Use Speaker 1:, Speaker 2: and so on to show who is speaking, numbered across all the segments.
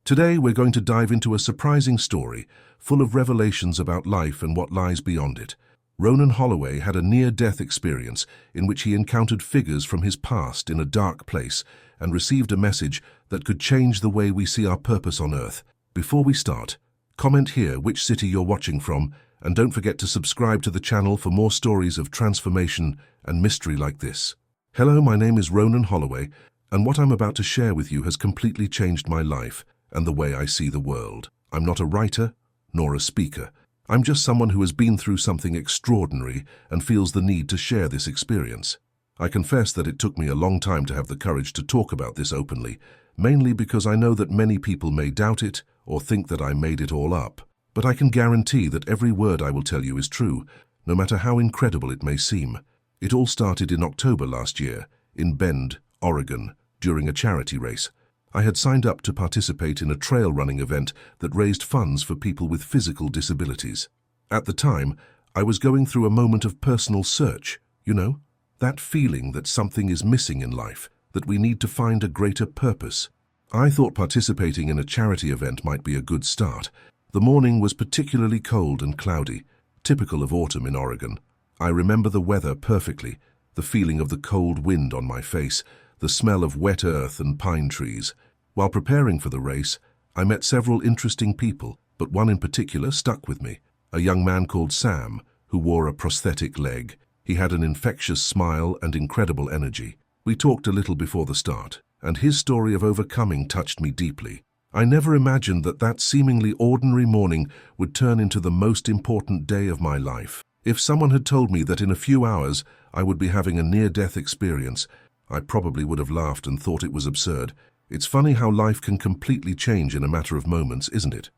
Speaker 1: Today we're going to dive into a surprising story, full of revelations about life and what lies beyond it. Ronan Holloway had a near-death experience in which he encountered figures from his past in a dark place and received a message that could change the way we see our purpose on Earth. Before we start, comment here which city you're watching from, and don't forget to subscribe to the channel for more stories of transformation and mystery like this. Hello, my name is Ronan Holloway, and what I'm about to share with you has completely changed my life and the way I see the world. I'm not a writer, nor a speaker. I'm just someone who has been through something extraordinary and feels the need to share this experience. I confess that it took me a long time to have the courage to talk about this openly, mainly because I know that many people may doubt it or think that I made it all up. But I can guarantee that every word I will tell you is true, no matter how incredible it may seem. It all started in October last year, in Bend, Oregon, during a charity race. I had signed up to participate in a trail running event that raised funds for people with physical disabilities. At the time, I was going through a moment of personal search, that feeling that something is missing in life, that we need to find a greater purpose. I thought participating in a charity event might be a good start. The morning was particularly cold and cloudy, typical of autumn in Oregon. I remember the weather perfectly, the feeling of the cold wind on my face, the smell of wet earth and pine trees. While preparing for the race, I met several interesting people, but one in particular stuck with me. A young man called Sam, who wore a prosthetic leg. He had an infectious smile and incredible energy. We talked a little before the start, and his story of overcoming touched me deeply. I never imagined that seemingly ordinary morning would turn into the most important day of my life. If someone had told me that in a few hours I would be having a near-death experience, I probably would have laughed and thought it was absurd. It's funny how life can completely change in a matter of moments, isn't it?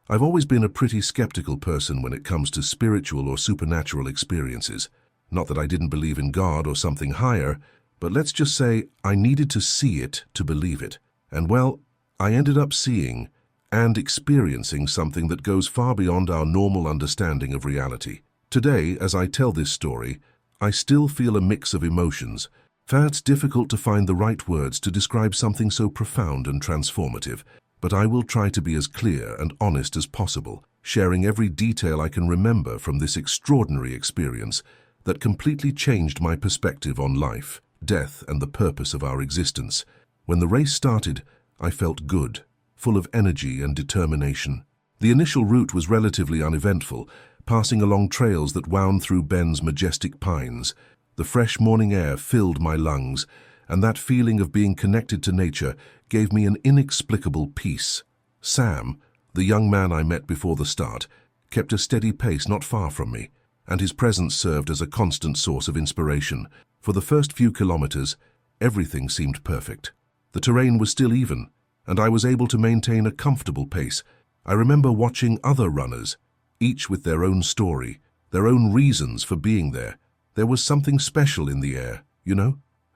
Speaker 1: I've always been a pretty skeptical person when it comes to spiritual or supernatural experiences. Not that I didn't believe in God or something higher, but let's just say I needed to see it to believe it. And well, I ended up seeing and experiencing something that goes far beyond our normal understanding of reality. Today, as I tell this story, I still feel a mix of emotions. It's difficult to find the right words to describe something so profound and transformative, but I will try to be as clear and honest as possible, sharing every detail I can remember from this extraordinary experience that completely changed my perspective on life, death, and the purpose of our existence. When the race started, I felt good, full of energy and determination. The initial route was relatively uneventful, passing along trails that wound through Bend's majestic pines. The fresh morning air filled my lungs, and that feeling of being connected to nature gave me an inexplicable peace. Sam, the young man I met before the start, kept a steady pace not far from me, and his presence served as a constant source of inspiration. For the first few kilometers, everything seemed perfect. The terrain was still even, and I was able to maintain a comfortable pace. I remember watching other runners, each with their own story, their own reasons for being there. There was something special in the air,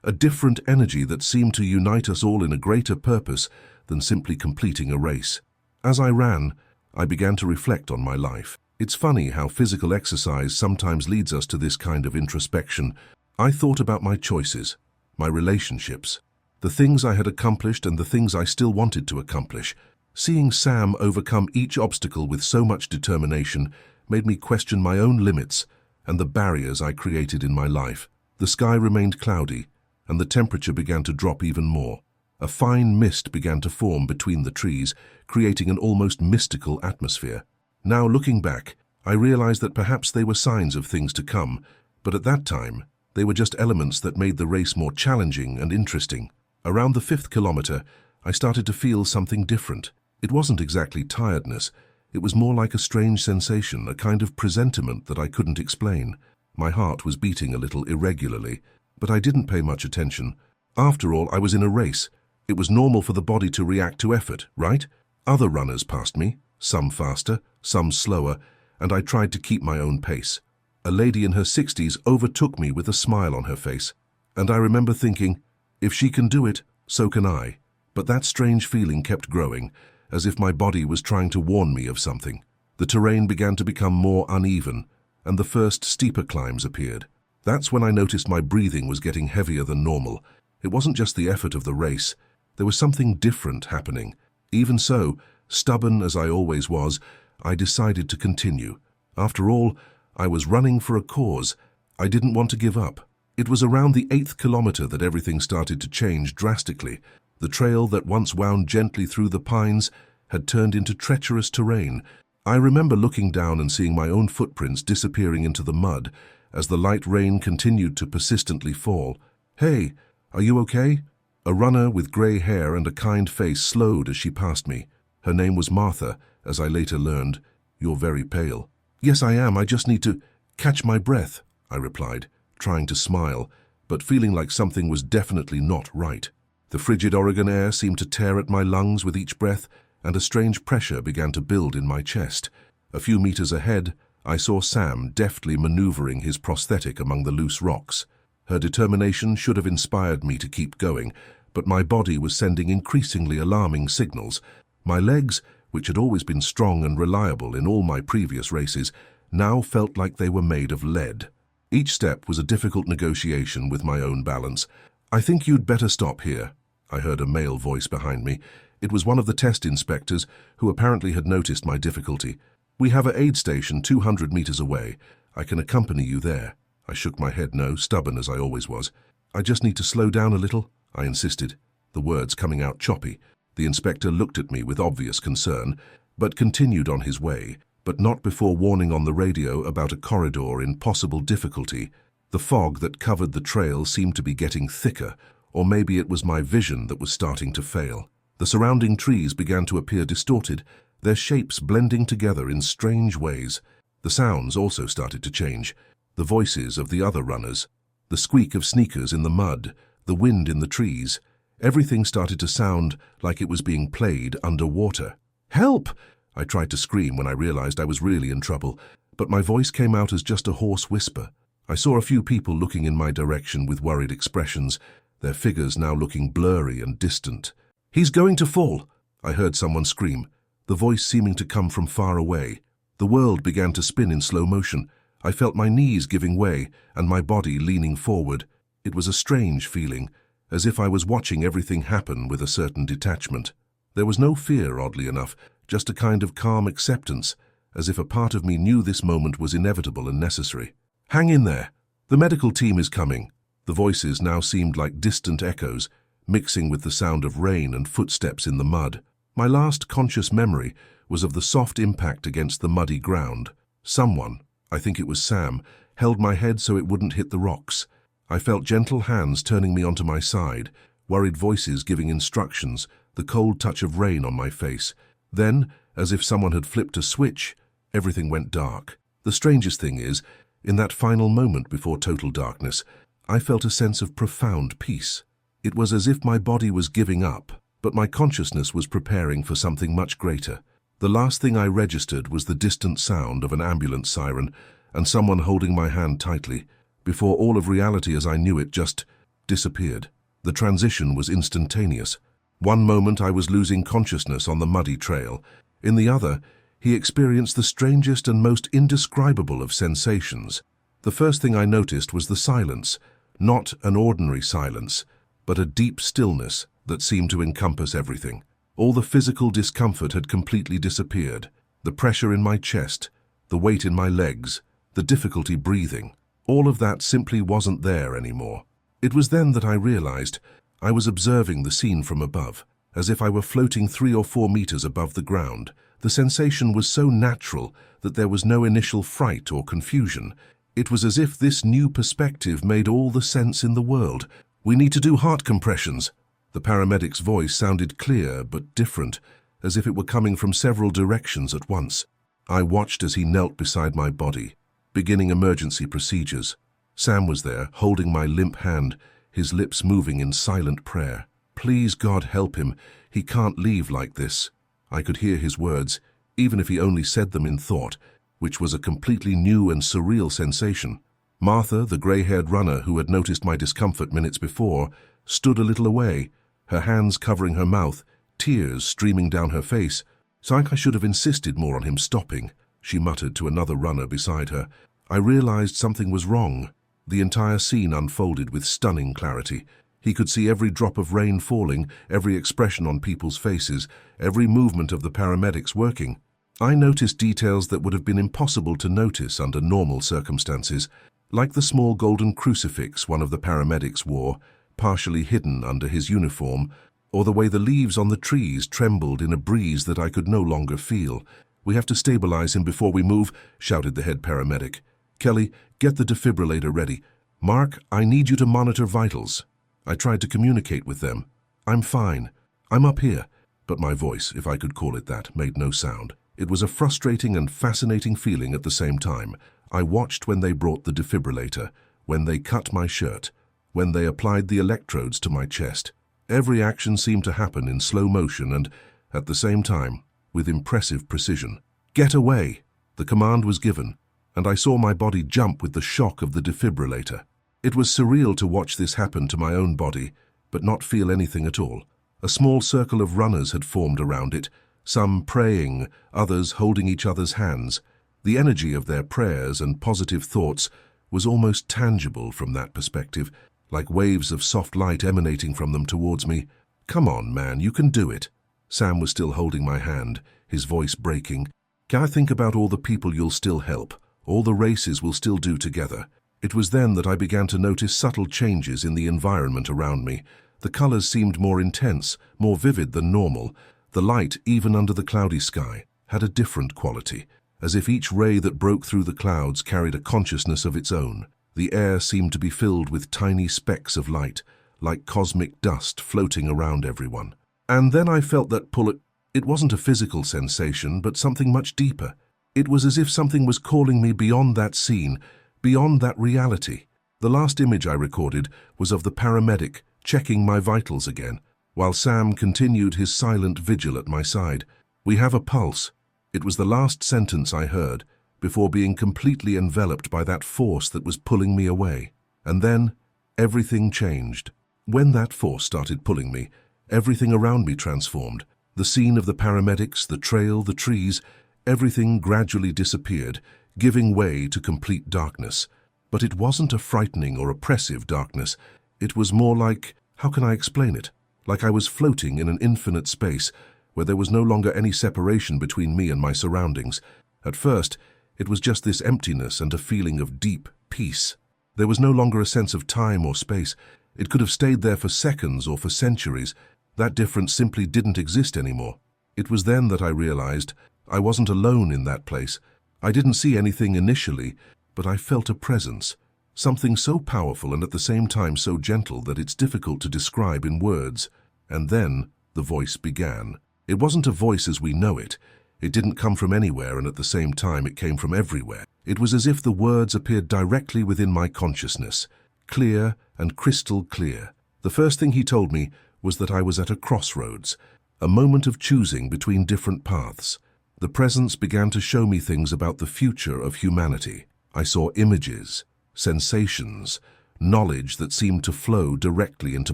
Speaker 1: a different energy that seemed to unite us all in a greater purpose than simply completing a race. As I ran, I began to reflect on my life. It's funny how physical exercise sometimes leads us to this kind of introspection. I thought about my choices, my relationships, the things I had accomplished and the things I still wanted to accomplish. Seeing Sam overcome each obstacle with so much determination made me question my own limits and the barriers I created in my life. The sky remained cloudy, and the temperature began to drop even more. A fine mist began to form between the trees, creating an almost mystical atmosphere. Now, looking back, I realized that perhaps they were signs of things to come, but at that time, they were just elements that made the race more challenging and interesting. Around the 5th kilometer, I started to feel something different. It wasn't exactly tiredness. It was more like a strange sensation, a kind of presentiment that I couldn't explain. My heart was beating a little irregularly, but I didn't pay much attention. After all, I was in a race. It was normal for the body to react to effort, right? Other runners passed me, some faster, some slower, and I tried to keep my own pace. A lady in her 60s overtook me with a smile on her face, and I remember thinking, if she can do it, so can I. But that strange feeling kept growing, as if my body was trying to warn me of something. The terrain began to become more uneven, and the first steeper climbs appeared. That's when I noticed my breathing was getting heavier than normal. It wasn't just the effort of the race. There was something different happening. Even so, stubborn as I always was, I decided to continue. After all, I was running for a cause. I didn't want to give up. It was around the 8th kilometer that everything started to change drastically. The trail that once wound gently through the pines had turned into treacherous terrain. I remember looking down and seeing my own footprints disappearing into the mud as the light rain continued to persistently fall. "Hey, are you okay?" A runner with grey hair and a kind face slowed as she passed me. Her name was Martha, as I later learned. "You're very pale." "Yes, I am. I just need to catch my breath," I replied, trying to smile, but feeling like something was definitely not right. The frigid Oregon air seemed to tear at my lungs with each breath, and a strange pressure began to build in my chest. A few meters ahead, I saw Sam deftly maneuvering his prosthetic among the loose rocks. Her determination should have inspired me to keep going, but my body was sending increasingly alarming signals. My legs, which had always been strong and reliable in all my previous races, now felt like they were made of lead. Each step was a difficult negotiation with my own balance. "I think you'd better stop here," I heard a male voice behind me. It was one of the test inspectors, who apparently had noticed my difficulty. "We have an aid station 200 meters away. I can accompany you there." I shook my head no, stubborn as I always was. "I just need to slow down a little," I insisted, the words coming out choppy. The inspector looked at me with obvious concern, but continued on his way, but not before warning on the radio about a corridor in possible difficulty. The fog that covered the trail seemed to be getting thicker, or maybe it was my vision that was starting to fail. The surrounding trees began to appear distorted, their shapes blending together in strange ways. The sounds also started to change. The voices of the other runners, the squeak of sneakers in the mud, the wind in the trees. Everything started to sound like it was being played underwater. "Help!" I tried to scream when I realized I was really in trouble, but my voice came out as just a hoarse whisper. I saw a few people looking in my direction with worried expressions, their figures now looking blurry and distant. "He's going to fall!" I heard someone scream, the voice seeming to come from far away. The world began to spin in slow motion. I felt my knees giving way and my body leaning forward. It was a strange feeling, as if I was watching everything happen with a certain detachment. There was no fear, oddly enough, just a kind of calm acceptance, as if a part of me knew this moment was inevitable and necessary. "Hang in there. The medical team is coming." The voices now seemed like distant echoes, mixing with the sound of rain and footsteps in the mud. My last conscious memory was of the soft impact against the muddy ground. Someone, I think it was Sam, held my head so it wouldn't hit the rocks. I felt gentle hands turning me onto my side, worried voices giving instructions, the cold touch of rain on my face. Then, as if someone had flipped a switch, everything went dark. The strangest thing is, in that final moment before total darkness, I felt a sense of profound peace. It was as if my body was giving up, but my consciousness was preparing for something much greater. The last thing I registered was the distant sound of an ambulance siren and someone holding my hand tightly, before all of reality as I knew it just disappeared. The transition was instantaneous. One moment I was losing consciousness on the muddy trail. In the other, he experienced the strangest and most indescribable of sensations. The first thing I noticed was the silence, not an ordinary silence, but a deep stillness that seemed to encompass everything. All the physical discomfort had completely disappeared. The pressure in my chest, the weight in my legs, the difficulty breathing, all of that simply wasn't there anymore. It was then that I realized I was observing the scene from above, as if I were floating 3 or 4 meters above the ground. The sensation was so natural that there was no initial fright or confusion. It was as if this new perspective made all the sense in the world. "We need to do heart compressions." The paramedic's voice sounded clear but different, as if it were coming from several directions at once. I watched as he knelt beside my body, beginning emergency procedures. Sam was there, holding my limp hand, his lips moving in silent prayer. "Please, God, help him. He can't leave like this." I could hear his words, even if he only said them in thought, which was a completely new and surreal sensation. Martha, the grey-haired runner who had noticed my discomfort minutes before, stood a little away, her hands covering her mouth, tears streaming down her face. "Psych, I should have insisted more on him stopping," she muttered to another runner beside her. I realized something was wrong. The entire scene unfolded with stunning clarity. He could see every drop of rain falling, every expression on people's faces, every movement of the paramedics working. I noticed details that would have been impossible to notice under normal circumstances, like the small golden crucifix one of the paramedics wore, partially hidden under his uniform, or the way the leaves on the trees trembled in a breeze that I could no longer feel. "We have to stabilize him before we move," shouted the head paramedic. "Kelly, get the defibrillator ready. Mark, I need you to monitor vitals." I tried to communicate with them. "I'm fine. I'm up here." But my voice, if I could call it that, made no sound. It was a frustrating and fascinating feeling at the same time. I watched when they brought the defibrillator, when they cut my shirt, when they applied the electrodes to my chest. Every action seemed to happen in slow motion and, at the same time, with impressive precision. "Get away!" The command was given, and I saw my body jump with the shock of the defibrillator. It was surreal to watch this happen to my own body, but not feel anything at all. A small circle of runners had formed around it, some praying, others holding each other's hands. The energy of their prayers and positive thoughts was almost tangible from that perspective, like waves of soft light emanating from them towards me. "Come on, man, you can do it." Sam was still holding my hand, his voice breaking. "Can I think about all the people you'll still help, all the races we'll still do together?" It was then that I began to notice subtle changes in the environment around me. The colors seemed more intense, more vivid than normal. The light, even under the cloudy sky, had a different quality, as if each ray that broke through the clouds carried a consciousness of its own. The air seemed to be filled with tiny specks of light, like cosmic dust floating around everyone. And then I felt that pull. It wasn't a physical sensation, but something much deeper. It was as if something was calling me beyond that scene, beyond that reality. The last image I recorded was of the paramedic checking my vitals again, while Sam continued his silent vigil at my side. "We have a pulse." It was the last sentence I heard, before being completely enveloped by that force that was pulling me away. And then, everything changed. When that force started pulling me, everything around me transformed. The scene of the paramedics, the trail, the trees, everything gradually disappeared, giving way to complete darkness. But it wasn't a frightening or oppressive darkness. It was more like, how can I explain it? Like I was floating in an infinite space, where there was no longer any separation between me and my surroundings. At first, it was just this emptiness and a feeling of deep peace. There was no longer a sense of time or space. It could have stayed there for seconds or for centuries. That difference simply didn't exist anymore. It was then that I realized I wasn't alone in that place. I didn't see anything initially, but I felt a presence, something so powerful and at the same time so gentle that it's difficult to describe in words. And then the voice began. It wasn't a voice as we know it. It didn't come from anywhere, and at the same time it came from everywhere. It was as if the words appeared directly within my consciousness, clear and crystal clear. The first thing he told me was that I was at a crossroads, a moment of choosing between different paths. The presence began to show me things about the future of humanity. I saw images, sensations, knowledge that seemed to flow directly into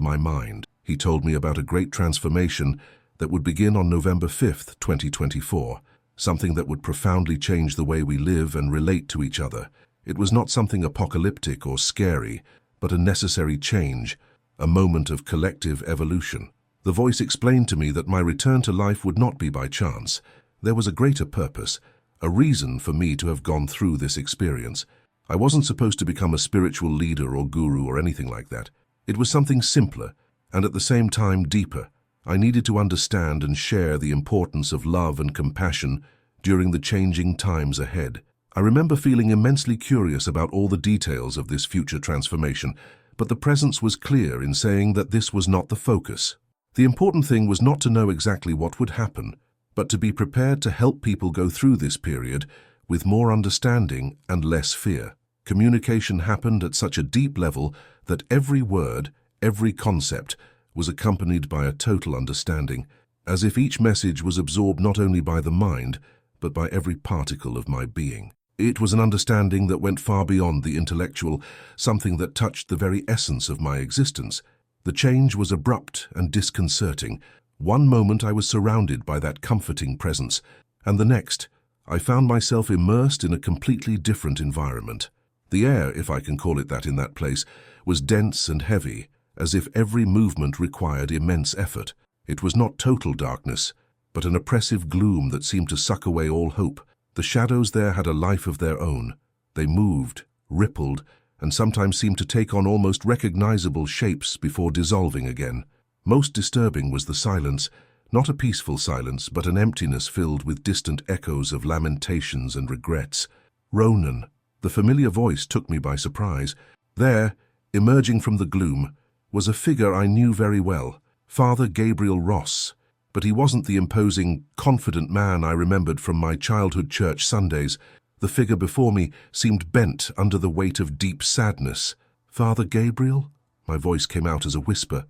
Speaker 1: my mind. He told me about a great transformation that would begin on November 5th, 2024, something that would profoundly change the way we live and relate to each other. It was not something apocalyptic or scary, but a necessary change, a moment of collective evolution. The voice explained to me that my return to life would not be by chance. There was a greater purpose, a reason for me to have gone through this experience. I wasn't supposed to become a spiritual leader or guru or anything like that. It was something simpler, and at the same time deeper. I needed to understand and share the importance of love and compassion during the changing times ahead. I remember feeling immensely curious about all the details of this future transformation, but the presence was clear in saying that this was not the focus. The important thing was not to know exactly what would happen, but to be prepared to help people go through this period with more understanding and less fear. Communication happened at such a deep level that every word, every concept, was accompanied by a total understanding, as if each message was absorbed not only by the mind, but by every particle of my being. It was an understanding that went far beyond the intellectual, something that touched the very essence of my existence. The change was abrupt and disconcerting. One moment I was surrounded by that comforting presence, and the next, I found myself immersed in a completely different environment. The air, if I can call it that in that place, was dense and heavy, as if every movement required immense effort. It was not total darkness, but an oppressive gloom that seemed to suck away all hope. The shadows there had a life of their own. They moved, rippled, and sometimes seemed to take on almost recognizable shapes before dissolving again. Most disturbing was the silence, not a peaceful silence, but an emptiness filled with distant echoes of lamentations and regrets. Ronan. The familiar voice took me by surprise. There, emerging from the gloom, was a figure I knew very well, Father Gabriel Ross. But he wasn't the imposing, confident man I remembered from my childhood church Sundays. The figure before me seemed bent under the weight of deep sadness. "Father Gabriel?" My voice came out as a whisper.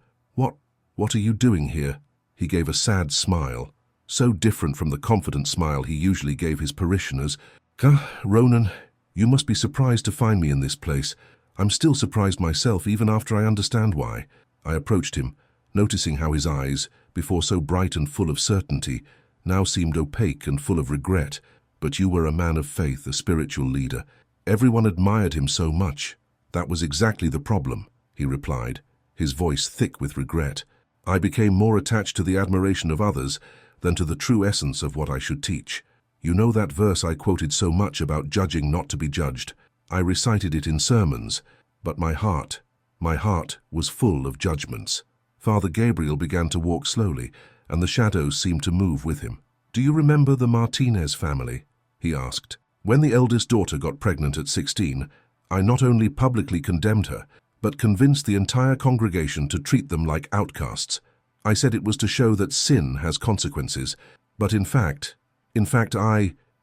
Speaker 1: What are you doing here?" He gave a sad smile, so different from the confident smile he usually gave his parishioners. "Ronan, you must be surprised to find me in this place. I'm still surprised myself, even after I understand why." I approached him, noticing how his eyes, before so bright and full of certainty, now seemed opaque and full of regret. "But you were a man of faith, a spiritual leader. Everyone admired him so much." "That was exactly the problem," he replied, his voice thick with regret. "I became more attached to the admiration of others than to the true essence of what I should teach. You know that verse I quoted so much about judging not to be judged. I recited it in sermons, but my heart was full of judgments." Father Gabriel began to walk slowly, and the shadows seemed to move with him. "Do you remember the Martinez family?" he asked. "When the eldest daughter got pregnant at 16, I not only publicly condemned her, but convinced the entire congregation to treat them like outcasts. I said it was to show that sin has consequences, but in fact,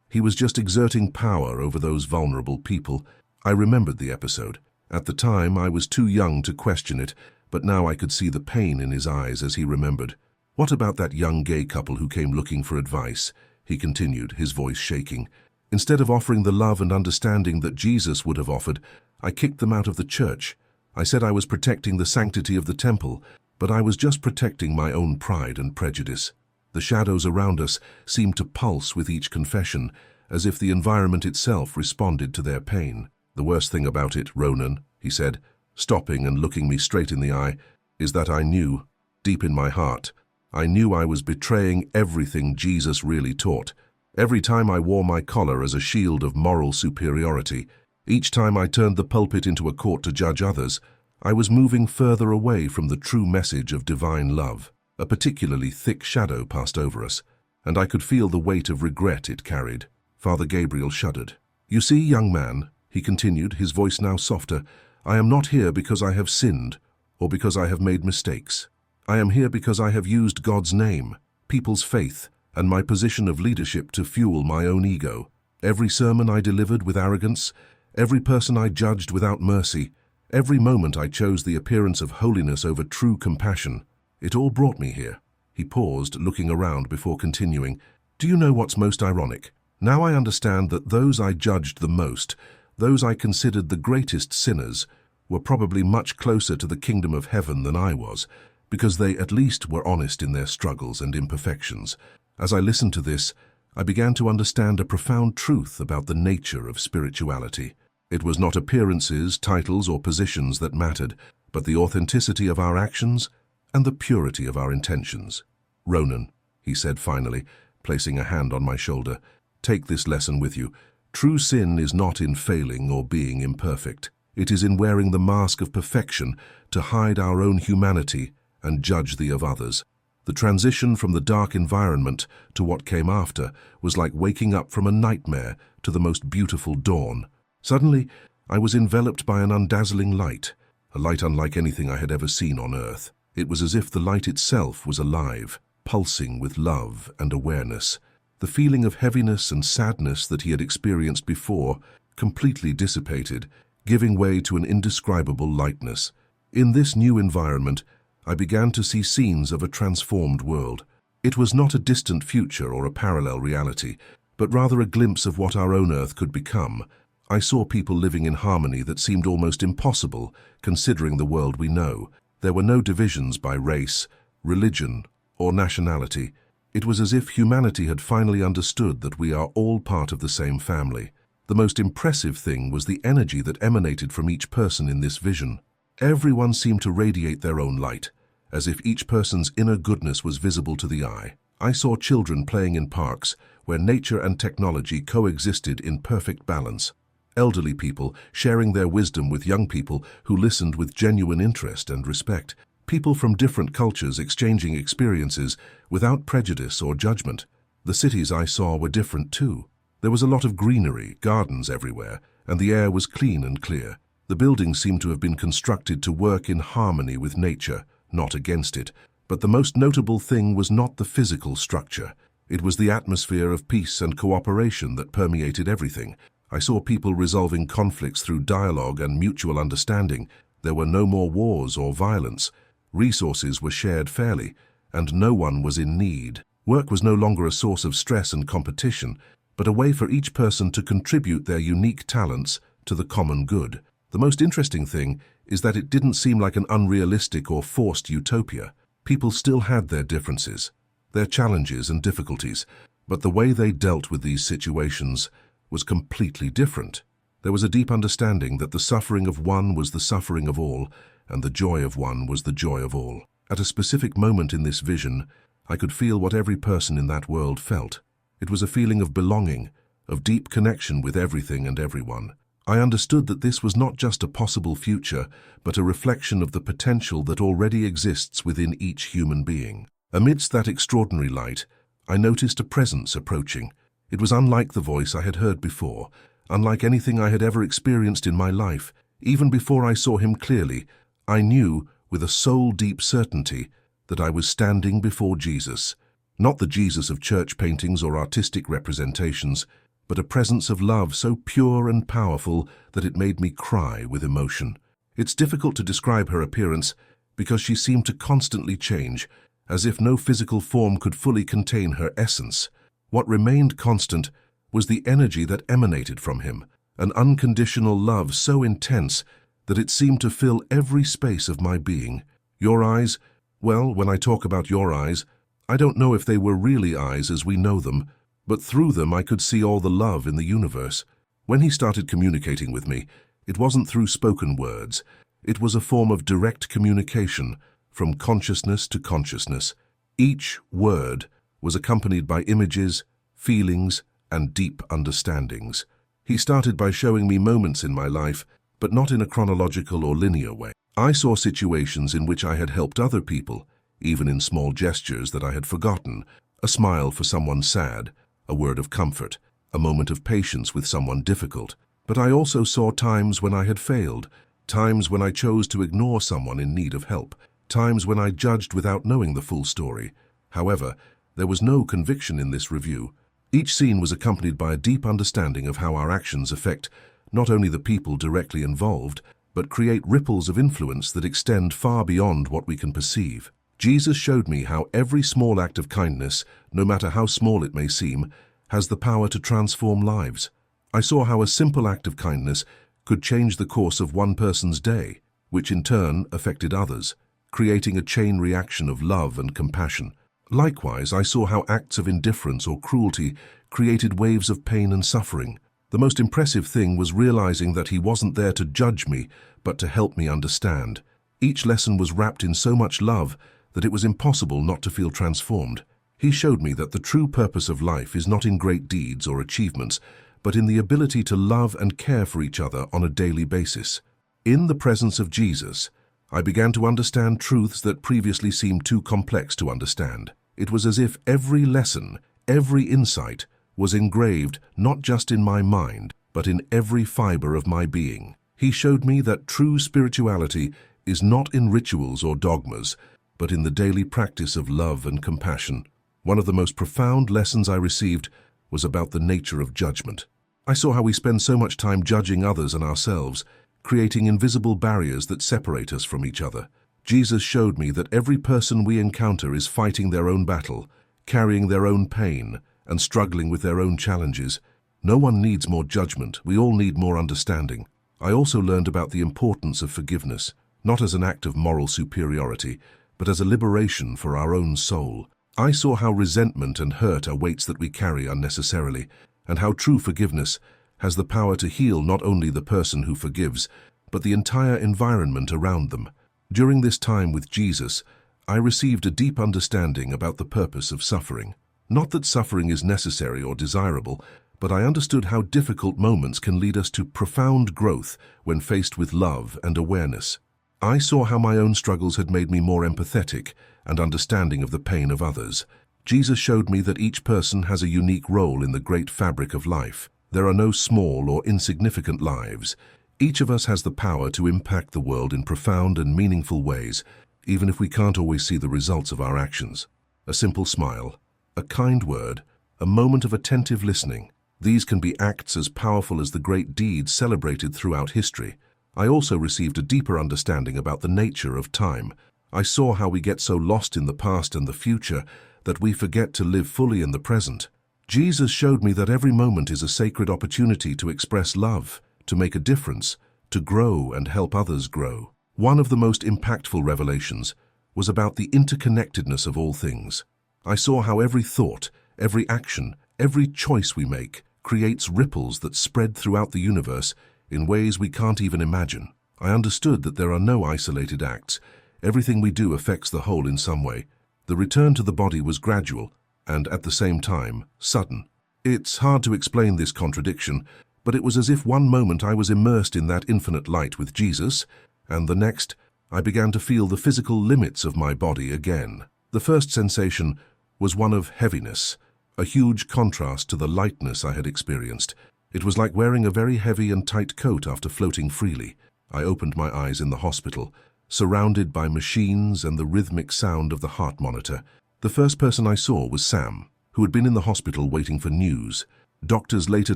Speaker 1: he was just exerting power over those vulnerable people." I remembered the episode. At the time, I was too young to question it, but now I could see the pain in his eyes as he remembered. "What about that young gay couple who came looking for advice?" he continued, his voice shaking. "Instead of offering the love and understanding that Jesus would have offered, I kicked them out of the church. I said I was protecting the sanctity of the temple, but I was just protecting my own pride and prejudice." The shadows around us seemed to pulse with each confession, as if the environment itself responded to their pain. "The worst thing about it, Ronan," he said, stopping and looking me straight in the eye, "is that I knew, deep in my heart, I knew I was betraying everything Jesus really taught. Every time I wore my collar as a shield of moral superiority, each time I turned the pulpit into a court to judge others, I was moving further away from the true message of divine love." A particularly thick shadow passed over us, and I could feel the weight of regret it carried. Father Gabriel shuddered. "You see, young man," he continued, his voice now softer, "I am not here because I have sinned or because I have made mistakes. I am here because I have used God's name, people's faith, and my position of leadership to fuel my own ego. Every sermon I delivered with arrogance, every person I judged without mercy, every moment I chose the appearance of holiness over true compassion, it all brought me here." He paused, looking around before continuing. "Do you know what's most ironic? Now I understand that those I judged the most, those I considered the greatest sinners, were probably much closer to the kingdom of heaven than I was, because they at least were honest in their struggles and imperfections." As I listened to this, I began to understand a profound truth about the nature of spirituality. It was not appearances, titles, or positions that mattered, but the authenticity of our actions and the purity of our intentions. "Ronan," he said finally, placing a hand on my shoulder, "take this lesson with you. True sin is not in failing or being imperfect. It is in wearing the mask of perfection to hide our own humanity and judge the of others." The transition from the dark environment to what came after was like waking up from a nightmare to the most beautiful dawn. Suddenly, I was enveloped by an undazzling light, a light unlike anything I had ever seen on earth. It was as if the light itself was alive, pulsing with love and awareness. The feeling of heaviness and sadness that he had experienced before completely dissipated, giving way to an indescribable lightness. In this new environment, I began to see scenes of a transformed world. It was not a distant future or a parallel reality, but rather a glimpse of what our own earth could become. I saw people living in harmony that seemed almost impossible, considering the world we know. There were no divisions by race, religion, or nationality. It was as if humanity had finally understood that we are all part of the same family. The most impressive thing was the energy that emanated from each person in this vision. Everyone seemed to radiate their own light, as if each person's inner goodness was visible to the eye. I saw children playing in parks where nature and technology coexisted in perfect balance. Elderly people sharing their wisdom with young people who listened with genuine interest and respect. People from different cultures exchanging experiences without prejudice or judgment. The cities I saw were different too. There was a lot of greenery, gardens everywhere, and the air was clean and clear. The buildings seemed to have been constructed to work in harmony with nature, not against it. But the most notable thing was not the physical structure. It was the atmosphere of peace and cooperation that permeated everything. I saw people resolving conflicts through dialogue and mutual understanding. There were no more wars or violence. Resources were shared fairly, and no one was in need. Work was no longer a source of stress and competition, but a way for each person to contribute their unique talents to the common good. The most interesting thing is that it didn't seem like an unrealistic or forced utopia. People still had their differences, their challenges and difficulties, but the way they dealt with these situations was completely different. There was a deep understanding that the suffering of one was the suffering of all, and the joy of one was the joy of all. At a specific moment in this vision, I could feel what every person in that world felt. It was a feeling of belonging, of deep connection with everything and everyone. I understood that this was not just a possible future, but a reflection of the potential that already exists within each human being. Amidst that extraordinary light, I noticed a presence approaching. It was unlike the voice I had heard before, unlike anything I had ever experienced in my life. Even before I saw him clearly, I knew, with a soul-deep certainty, that I was standing before Jesus. Not the Jesus of church paintings or artistic representations, but a presence of love so pure and powerful that it made me cry with emotion. It's difficult to describe her appearance because she seemed to constantly change, as if no physical form could fully contain her essence. What remained constant was the energy that emanated from him, an unconditional love so intense that it seemed to fill every space of my being. Your eyes, well, when I talk about your eyes, I don't know if they were really eyes as we know them, but through them I could see all the love in the universe. When he started communicating with me, it wasn't through spoken words. It was a form of direct communication, from consciousness to consciousness. Each word was accompanied by images, feelings, and deep understandings. He started by showing me moments in my life, but not in a chronological or linear way. I saw situations in which I had helped other people, even in small gestures that I had forgotten, a smile for someone sad, a word of comfort, a moment of patience with someone difficult. But I also saw times when I had failed, times when I chose to ignore someone in need of help, times when I judged without knowing the full story. However, there was no conviction in this review. Each scene was accompanied by a deep understanding of how our actions affect not only the people directly involved, but create ripples of influence that extend far beyond what we can perceive. Jesus showed me how every small act of kindness, no matter how small it may seem, has the power to transform lives. I saw how a simple act of kindness could change the course of one person's day, which in turn affected others, creating a chain reaction of love and compassion. Likewise, I saw how acts of indifference or cruelty created waves of pain and suffering. The most impressive thing was realizing that he wasn't there to judge me, but to help me understand. Each lesson was wrapped in so much love that it was impossible not to feel transformed. He showed me that the true purpose of life is not in great deeds or achievements, but in the ability to love and care for each other on a daily basis. In the presence of Jesus, I began to understand truths that previously seemed too complex to understand. It was as if every lesson, every insight, was engraved not just in my mind, but in every fiber of my being. He showed me that true spirituality is not in rituals or dogmas, but in the daily practice of love and compassion. One of the most profound lessons I received was about the nature of judgment. I saw how we spend so much time judging others and ourselves, creating invisible barriers that separate us from each other. Jesus showed me that every person we encounter is fighting their own battle, carrying their own pain, and struggling with their own challenges. No one needs more judgment, we all need more understanding. I also learned about the importance of forgiveness, not as an act of moral superiority, but as a liberation for our own soul. I saw how resentment and hurt are weights that we carry unnecessarily, and how true forgiveness has the power to heal not only the person who forgives, but the entire environment around them. During this time with Jesus, I received a deep understanding about the purpose of suffering. Not that suffering is necessary or desirable, but I understood how difficult moments can lead us to profound growth when faced with love and awareness. I saw how my own struggles had made me more empathetic and understanding of the pain of others. Jesus showed me that each person has a unique role in the great fabric of life. There are no small or insignificant lives. Each of us has the power to impact the world in profound and meaningful ways, even if we can't always see the results of our actions. A simple smile, a kind word, a moment of attentive listening. These can be acts as powerful as the great deeds celebrated throughout history. I also received a deeper understanding about the nature of time. I saw how we get so lost in the past and the future that we forget to live fully in the present. Jesus showed me that every moment is a sacred opportunity to express love, to make a difference, to grow and help others grow. One of the most impactful revelations was about the interconnectedness of all things. I saw how every thought, every action, every choice we make creates ripples that spread throughout the universe in ways we can't even imagine. I understood that there are no isolated acts. Everything we do affects the whole in some way. The return to the body was gradual and, at the same time, sudden. It's hard to explain this contradiction, but it was as if one moment I was immersed in that infinite light with Jesus, and the next, I began to feel the physical limits of my body again. The first sensation was one of heaviness, a huge contrast to the lightness I had experienced. It was like wearing a very heavy and tight coat after floating freely. I opened my eyes in the hospital, surrounded by machines and the rhythmic sound of the heart monitor. The first person I saw was Sam, who had been in the hospital waiting for news. Doctors later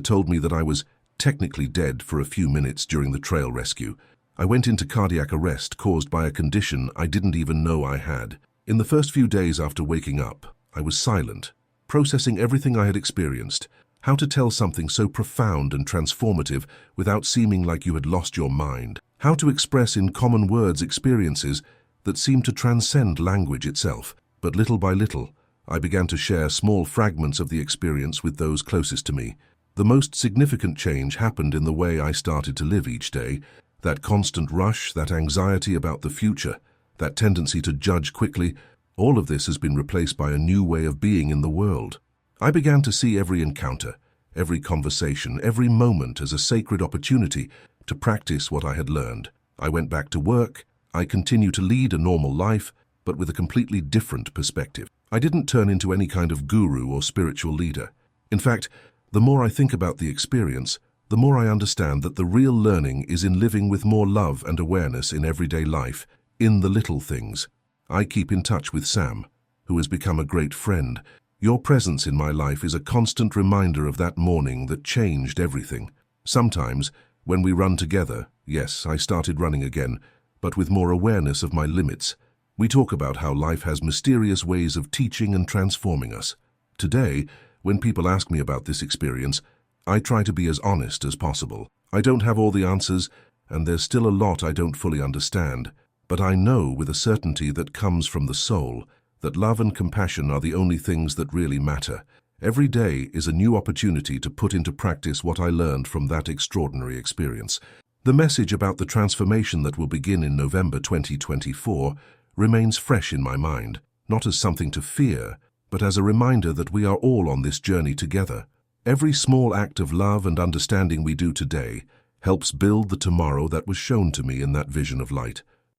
Speaker 1: told me that I was technically dead for a few minutes during the trail rescue. I went into cardiac arrest caused by a condition I didn't even know I had. In the first few days after waking up, I was silent, processing everything I had experienced. How to tell something so profound and transformative without seeming like you had lost your mind. How to express in common words experiences that seemed to transcend language itself. But little by little, I began to share small fragments of the experience with those closest to me. The most significant change happened in the way I started to live each day. That constant rush, that anxiety about the future, that tendency to judge quickly, all of this has been replaced by a new way of being in the world. I began to see every encounter, every conversation, every moment as a sacred opportunity to practice what I had learned. I went back to work. I continue to lead a normal life, but with a completely different perspective. I didn't turn into any kind of guru or spiritual leader. In fact, the more I think about the experience, the more I understand that the real learning is in living with more love and awareness in everyday life, in the little things. I keep in touch with Sam, who has become a great friend. Your presence in my life is a constant reminder of that morning that changed everything. Sometimes, when we run together, yes, I started running again, but with more awareness of my limits. We talk about how life has mysterious ways of teaching and transforming us. Today, when people ask me about this experience, I try to be as honest as possible. I don't have all the answers, and there's still a lot I don't fully understand, but I know with a certainty that comes from the soul that love and compassion are the only things that really matter. Every day is a new opportunity to put into practice what I learned from that extraordinary experience. The message about the transformation that will begin in November 2024 remains fresh in my mind, not as something to fear, but as a reminder that we are all on this journey together. Every small act of love and understanding we do today helps build the tomorrow that was shown to me in that vision of light.